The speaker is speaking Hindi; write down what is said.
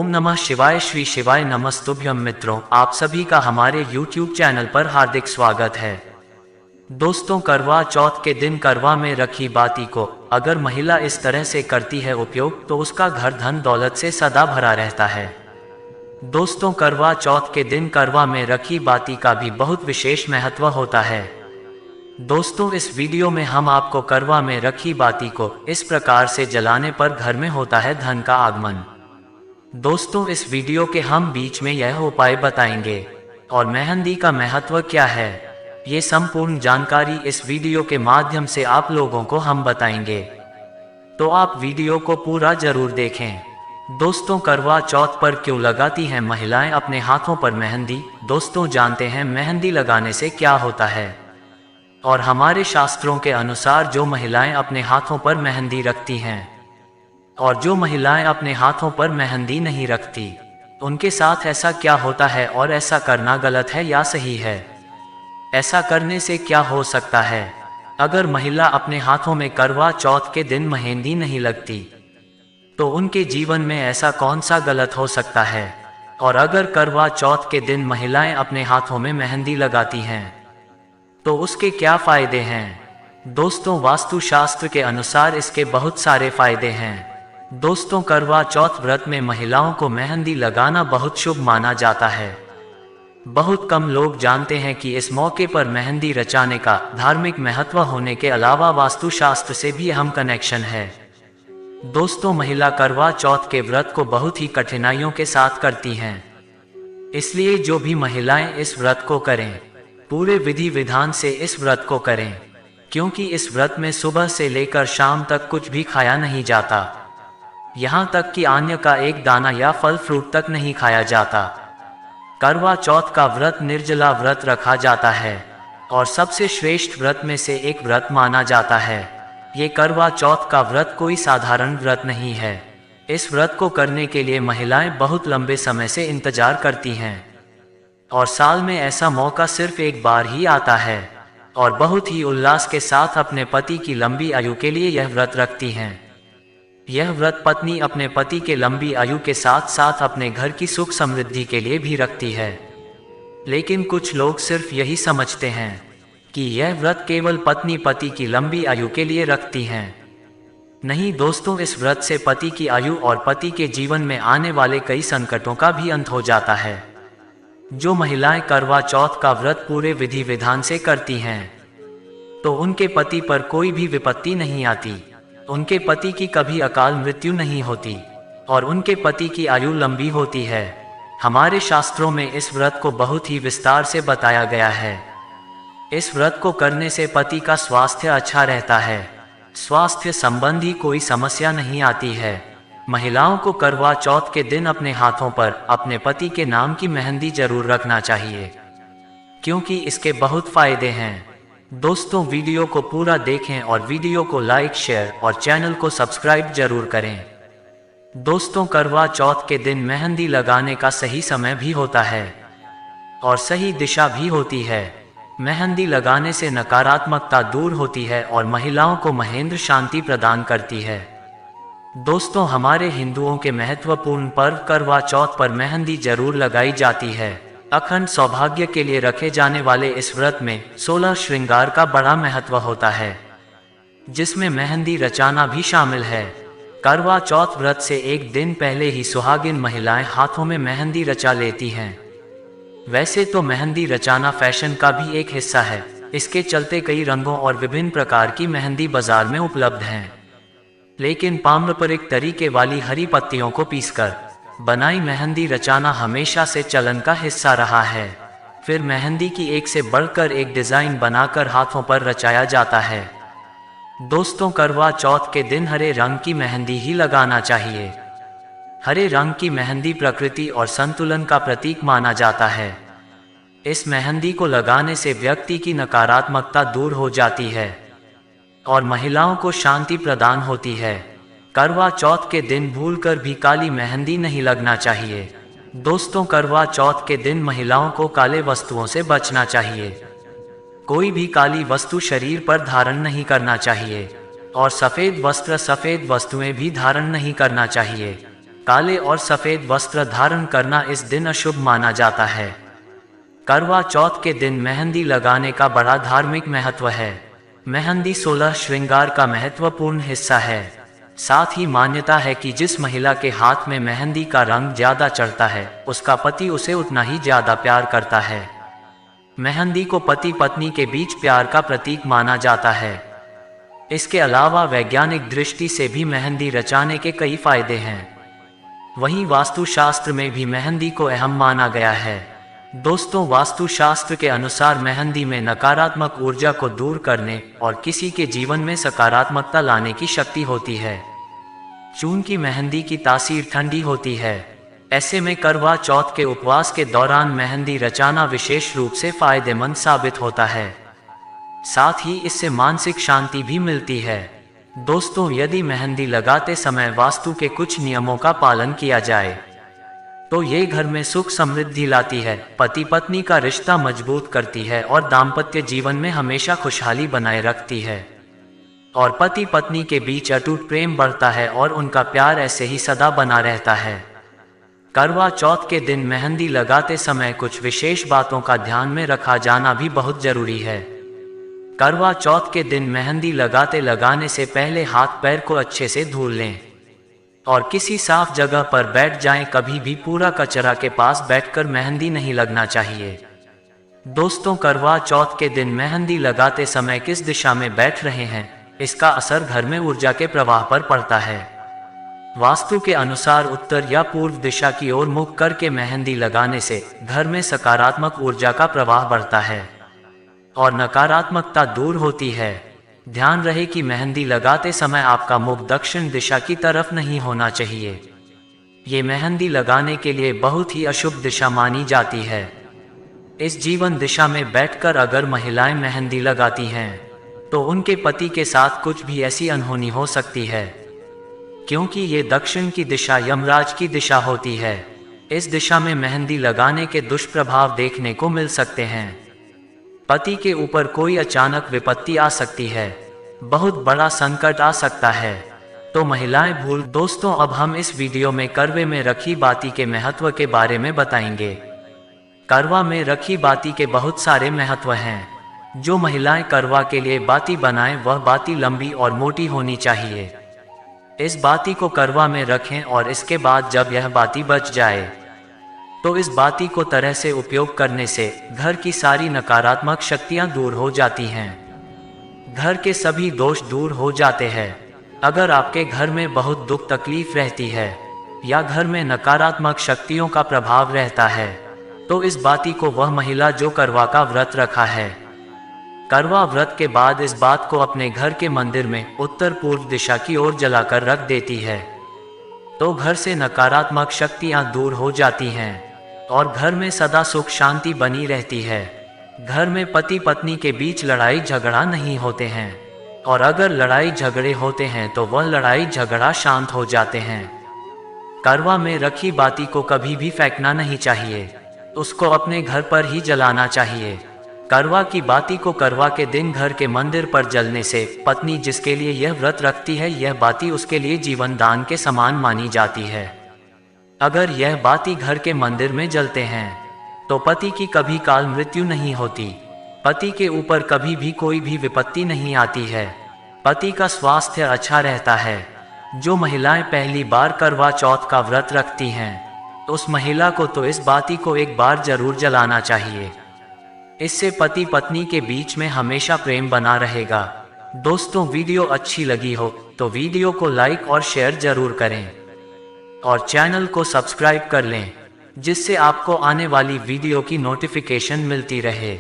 ओम नमः शिवाय। श्री शिवाय नमस्तुभ्यम। मित्रों, आप सभी का हमारे YouTube चैनल पर हार्दिक स्वागत है। दोस्तों, करवा चौथ के दिन करवा में रखी बाती को अगर महिला इस तरह से करती है उपयोग तो उसका घर धन दौलत से सदा भरा रहता है। दोस्तों, करवा चौथ के दिन करवा में रखी बाती का भी बहुत विशेष महत्व होता है। दोस्तों, इस वीडियो में हम आपको करवा में रखी बाती को इस प्रकार से जलाने पर घर में होता है धन का आगमन। दोस्तों, इस वीडियो के हम बीच में यह उपाय बताएंगे और मेहंदी का महत्व क्या है, ये संपूर्ण जानकारी इस वीडियो के माध्यम से आप लोगों को हम बताएंगे, तो आप वीडियो को पूरा जरूर देखें। दोस्तों, करवा चौथ पर क्यों लगाती हैं महिलाएं अपने हाथों पर मेहंदी? दोस्तों, जानते हैं मेहंदी लगाने से क्या होता है और हमारे शास्त्रों के अनुसार जो महिलाएं अपने हाथों पर मेहंदी रखती हैं और जो महिलाएं अपने हाथों पर मेहंदी नहीं रखती, उनके साथ ऐसा क्या होता है और ऐसा करना गलत है या सही है? ऐसा करने से क्या हो सकता है? अगर महिला अपने हाथों में करवा चौथ के दिन मेहंदी नहीं लगती तो उनके जीवन में ऐसा कौन सा गलत हो सकता है? और अगर करवा चौथ के दिन महिलाएं अपने हाथों में मेहंदी लगाती हैं तो उसके क्या फायदे हैं? दोस्तों, वास्तुशास्त्र के अनुसार इसके बहुत सारे फायदे हैं। दोस्तों, करवा चौथ व्रत में महिलाओं को मेहंदी लगाना बहुत शुभ माना जाता है। बहुत कम लोग जानते हैं कि इस मौके पर मेहंदी रचाने का धार्मिक महत्व होने के अलावा वास्तुशास्त्र से भी अहम कनेक्शन है। दोस्तों, महिला करवा चौथ के व्रत को बहुत ही कठिनाइयों के साथ करती हैं, इसलिए जो भी महिलाएं इस व्रत को करें पूरे विधि विधान से इस व्रत को करें, क्योंकि इस व्रत में सुबह से लेकर शाम तक कुछ भी खाया नहीं जाता। यहाँ तक कि अन्न का एक दाना या फल फ्रूट तक नहीं खाया जाता। करवा चौथ का व्रत निर्जला व्रत रखा जाता है और सबसे श्रेष्ठ व्रत में से एक व्रत माना जाता है। ये करवा चौथ का व्रत कोई साधारण व्रत नहीं है। इस व्रत को करने के लिए महिलाएं बहुत लंबे समय से इंतजार करती हैं और साल में ऐसा मौका सिर्फ एक बार ही आता है और बहुत ही उल्लास के साथ अपने पति की लंबी आयु के लिए यह व्रत रखती हैं। यह व्रत पत्नी अपने पति के लंबी आयु के साथ साथ अपने घर की सुख समृद्धि के लिए भी रखती है। लेकिन कुछ लोग सिर्फ यही समझते हैं कि यह व्रत केवल पत्नी पति की लंबी आयु के लिए रखती हैं। नहीं दोस्तों, इस व्रत से पति की आयु और पति के जीवन में आने वाले कई संकटों का भी अंत हो जाता है। जो महिलाएं करवा चौथ का व्रत पूरे विधि विधान से करती हैं तो उनके पति पर कोई भी विपत्ति नहीं आती, उनके पति की कभी अकाल मृत्यु नहीं होती और उनके पति की आयु लंबी होती है। हमारे शास्त्रों में इस व्रत को बहुत ही विस्तार से बताया गया है। इस व्रत को करने से पति का स्वास्थ्य अच्छा रहता है, स्वास्थ्य संबंधी कोई समस्या नहीं आती है। महिलाओं को करवा चौथ के दिन अपने हाथों पर अपने पति के नाम की मेहंदी जरूर रखना चाहिए, क्योंकि इसके बहुत फायदे हैं। दोस्तों, वीडियो को पूरा देखें और वीडियो को लाइक, शेयर और चैनल को सब्सक्राइब जरूर करें। दोस्तों, करवा चौथ के दिन मेहंदी लगाने का सही समय भी होता है और सही दिशा भी होती है। मेहंदी लगाने से नकारात्मकता दूर होती है और महिलाओं को महेंद्र शांति प्रदान करती है। दोस्तों, हमारे हिंदुओं के महत्वपूर्ण पर्व करवा चौथ पर मेहंदी जरूर लगाई जाती है। अखंड सौभाग्य के लिए रखे जाने वाले इस व्रत में 16 श्रृंगार का बड़ा महत्व होता है, जिसमें मेहंदी रचाना भी शामिल है। करवा चौथ व्रत से एक दिन पहले ही सुहागिन महिलाएं हाथों में मेहंदी रचा लेती हैं। वैसे तो मेहंदी रचाना फैशन का भी एक हिस्सा है, इसके चलते कई रंगों और विभिन्न प्रकार की मेहंदी बाजार में उपलब्ध हैं। लेकिन पारंपरिक तरीके वाली हरी पत्तियों को पीसकर बनाई मेहंदी रचाना हमेशा से चलन का हिस्सा रहा है। फिर मेहंदी की एक से बढ़कर एक डिजाइन बनाकर हाथों पर रचाया जाता है। दोस्तों, करवा चौथ के दिन हरे रंग की मेहंदी ही लगाना चाहिए। हरे रंग की मेहंदी प्रकृति और संतुलन का प्रतीक माना जाता है। इस मेहंदी को लगाने से व्यक्ति की नकारात्मकता दूर हो जाती है और महिलाओं को शांति प्रदान होती है। करवा चौथ के दिन भूलकर भी काली मेहंदी नहीं लगना चाहिए। दोस्तों, करवा चौथ के दिन महिलाओं को काले वस्तुओं से बचना चाहिए। कोई भी काली वस्तु शरीर पर धारण नहीं करना चाहिए और सफ़ेद वस्त्र, सफ़ेद वस्तुएं भी धारण नहीं करना चाहिए। काले और सफेद वस्त्र धारण करना इस दिन अशुभ माना जाता है। करवा चौथ के दिन मेहंदी लगाने का बड़ा धार्मिक महत्व है। मेहंदी 16 श्रृंगार का महत्वपूर्ण हिस्सा है। साथ ही मान्यता है कि जिस महिला के हाथ में मेहंदी का रंग ज्यादा चढ़ता है उसका पति उसे उतना ही ज्यादा प्यार करता है। मेहंदी को पति पत्नी के बीच प्यार का प्रतीक माना जाता है। इसके अलावा वैज्ञानिक दृष्टि से भी मेहंदी रचाने के कई फायदे हैं। वहीं वास्तुशास्त्र में भी मेहंदी को अहम माना गया है। दोस्तों, वास्तुशास्त्र के अनुसार मेहंदी में नकारात्मक ऊर्जा को दूर करने और किसी के जीवन में सकारात्मकता लाने की शक्ति होती है। चूंकि मेहंदी की तासीर ठंडी होती है, ऐसे में करवा चौथ के उपवास के दौरान मेहंदी रचाना विशेष रूप से फायदेमंद साबित होता है। साथ ही इससे मानसिक शांति भी मिलती है। दोस्तों, यदि मेहंदी लगाते समय वास्तु के कुछ नियमों का पालन किया जाए तो ये घर में सुख समृद्धि लाती है, पति पत्नी का रिश्ता मजबूत करती है और दाम्पत्य जीवन में हमेशा खुशहाली बनाए रखती है और पति पत्नी के बीच अटूट प्रेम बढ़ता है और उनका प्यार ऐसे ही सदा बना रहता है। करवा चौथ के दिन मेहंदी लगाते समय कुछ विशेष बातों का ध्यान में रखा जाना भी बहुत जरूरी है। करवा चौथ के दिन मेहंदी लगाने से पहले हाथ पैर को अच्छे से धो लें और किसी साफ जगह पर बैठ जाएं। कभी भी पूरा कचरा के पास बैठकर मेहंदी नहीं लगना चाहिए। दोस्तों, करवा चौथ के दिन मेहंदी लगाते समय किस दिशा में बैठ रहे हैं, इसका असर घर में ऊर्जा के प्रवाह पर पड़ता है। वास्तु के अनुसार उत्तर या पूर्व दिशा की ओर मुख करके मेहंदी लगाने से घर में सकारात्मक ऊर्जा का प्रवाह बढ़ता है और नकारात्मकता दूर होती है। ध्यान रहे कि मेहंदी लगाते समय आपका मुख दक्षिण दिशा की तरफ नहीं होना चाहिए। ये मेहंदी लगाने के लिए बहुत ही अशुभ दिशा मानी जाती है। इस जीवन दिशा में बैठकर अगर महिलाएं मेहंदी लगाती हैं तो उनके पति के साथ कुछ भी ऐसी अनहोनी हो सकती है, क्योंकि ये दक्षिण की दिशा यमराज की दिशा होती है। इस दिशा में मेहंदी लगाने के दुष्प्रभाव देखने को मिल सकते हैं। पति के ऊपर कोई अचानक विपत्ति आ सकती है, बहुत बड़ा संकट आ सकता है, तो महिलाएं भूल। दोस्तों, अब हम इस वीडियो में करवे में रखी बाती के महत्व के बारे में बताएंगे। करवा में रखी बाती के बहुत सारे महत्व हैं। जो महिलाएं करवा के लिए बाती बनाएं वह बाती लंबी और मोटी होनी चाहिए। इस बाती को करवा में रखें और इसके बाद जब यह बाती बच जाए तो इस बाती को तरह से उपयोग करने से घर की सारी नकारात्मक शक्तियां दूर हो जाती हैं। घर के सभी दोष दूर हो जाते हैं। अगर आपके घर में बहुत दुख तकलीफ रहती है या घर में नकारात्मक शक्तियों का प्रभाव रहता है तो इस बाती को वह महिला जो करवा का व्रत रखा है, करवा व्रत के बाद इस बात को अपने घर के मंदिर में उत्तर पूर्व दिशा की ओर जलाकर रख देती है तो घर से नकारात्मक शक्तियां दूर हो जाती हैं और घर में सदा सुख शांति बनी रहती है। घर में पति पत्नी के बीच लड़ाई झगड़ा नहीं होते हैं और अगर लड़ाई झगड़े होते हैं तो वह लड़ाई झगड़ा शांत हो जाते हैं। करवा में रखी बाती को कभी भी फेंकना नहीं चाहिए, उसको अपने घर पर ही जलाना चाहिए। करवा की बाती को करवा के दिन घर के मंदिर पर जलने से पत्नी जिसके लिए यह व्रत रखती है, यह बाती उसके लिए जीवन दान के समान मानी जाती है। अगर यह बाती घर के मंदिर में जलते हैं तो पति की कभी काल मृत्यु नहीं होती, पति के ऊपर कभी भी कोई भी विपत्ति नहीं आती है, पति का स्वास्थ्य अच्छा रहता है। जो महिलाएं पहली बार करवा चौथ का व्रत रखती हैं उस महिला को तो इस बाती को एक बार जरूर जलाना चाहिए। इससे पति पत्नी के बीच में हमेशा प्रेम बना रहेगा। दोस्तों, वीडियो अच्छी लगी हो तो वीडियो को लाइक और शेयर जरूर करें और चैनल को सब्सक्राइब कर लें, जिससे आपको आने वाली वीडियो की नोटिफिकेशन मिलती रहे।